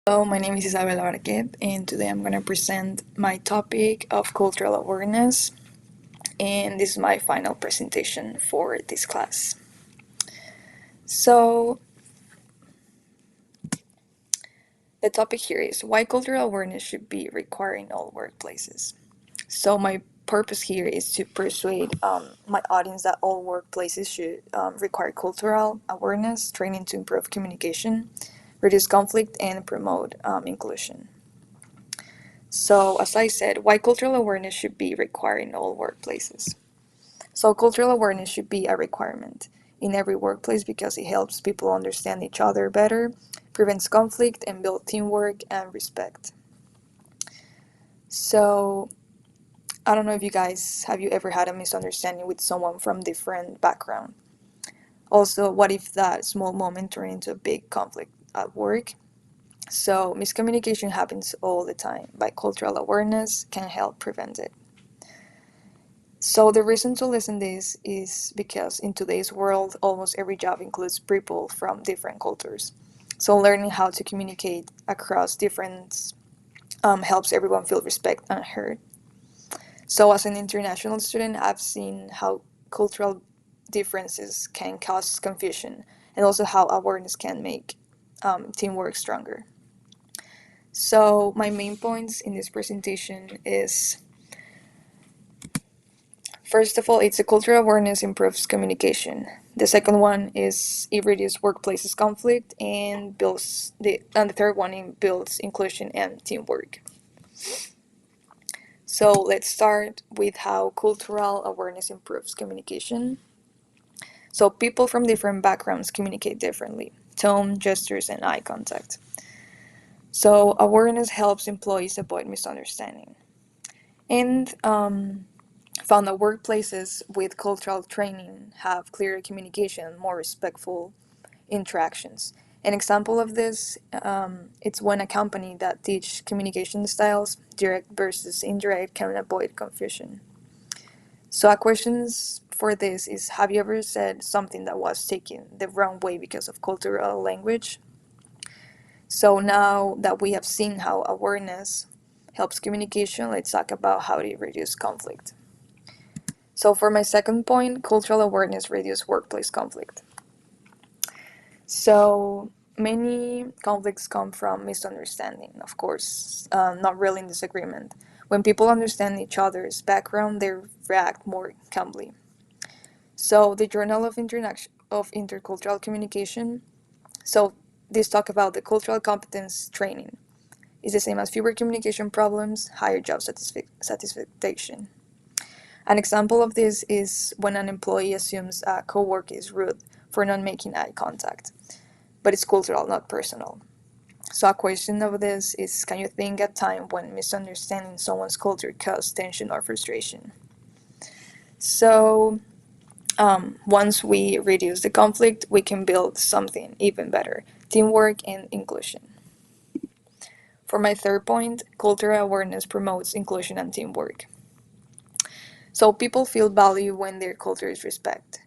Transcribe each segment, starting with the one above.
Hello, my name is Isabella, and today I'm going to present my topic of cultural awareness, and this is my final presentation for this class. So, the topic here is why cultural awareness should be required in all workplaces. So, my purpose here is to persuade my audience that all workplaces should require cultural awareness training to improve communication, reduce conflict, and promote inclusion. So, as I said, why cultural awareness should be required in all workplaces. So, cultural awareness should be a requirement in every workplace because it helps people understand each other better, prevents conflict, and builds teamwork and respect. So, I don't know if you guys have you ever had a misunderstanding with someone from different background. Also, what if that small moment turned into a big conflict at work? So, miscommunication happens all the time, but cultural awareness can help prevent it. So the reason to listen this is because in today's world, almost every job includes people from different cultures. So learning how to communicate across different helps everyone feel respect and heard. So as an international student, I've seen how cultural differences can cause confusion and also how awareness can make teamwork stronger. So my main points in this presentation is, first of all, it's a cultural awareness improves communication. The second one is it reduces workplaces conflict and the third one it builds inclusion and teamwork. So let's start with how cultural awareness improves communication. So people from different backgrounds communicate differently. Tone, gestures, and eye contact. So awareness helps employees avoid misunderstanding. And found that workplaces with cultural training have clearer communication, more respectful interactions. An example of this, it's when a company that teach communication styles, direct versus indirect, can avoid confusion. So a questions for this is, have you ever said something that was taken the wrong way because of cultural language? So now that we have seen how awareness helps communication, let's talk about how to reduce conflict. So for my second point, cultural awareness reduces workplace conflict. So many conflicts come from misunderstanding, of course, not really in disagreement. When people understand each other's background, they react more calmly. So the Journal of Intercultural Communication, so this talk about the cultural competence training is the same as fewer communication problems, higher job satisfaction. An example of this is when an employee assumes a coworker is rude for not making eye contact, but it's cultural, not personal. So a question of this is, can you think a time when misunderstanding someone's culture caused tension or frustration? So once we reduce the conflict, we can build something even better, teamwork and inclusion. For my third point, cultural awareness promotes inclusion and teamwork. So people feel value when their culture is respected.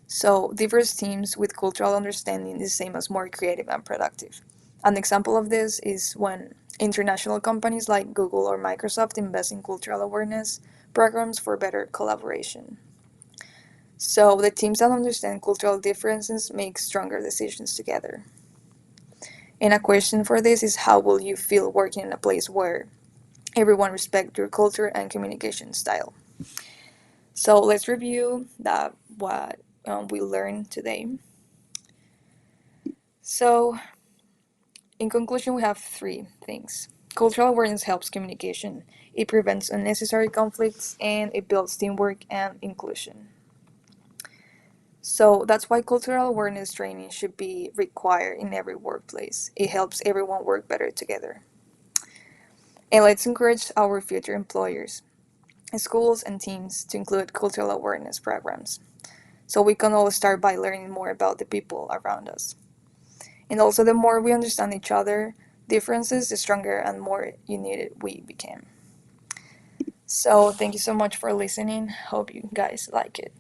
So diverse teams with cultural understanding is the same as more creative and productive. An example of this is when international companies like Google or Microsoft invest in cultural awareness programs for better collaboration. So the teams that understand cultural differences make stronger decisions together. And a question for this is, how will you feel working in a place where everyone respects your culture and communication style? So let's review what we learned today. So in conclusion, we have three things. Cultural awareness helps communication. It prevents unnecessary conflicts and it builds teamwork and inclusion. So that's why cultural awareness training should be required in every workplace. It helps everyone work better together. And let's encourage our future employers, schools, and teams to include cultural awareness programs. So we can all start by learning more about the people around us. And also, the more we understand each other, differences, the stronger and more united we became. So thank you so much for listening. Hope you guys like it.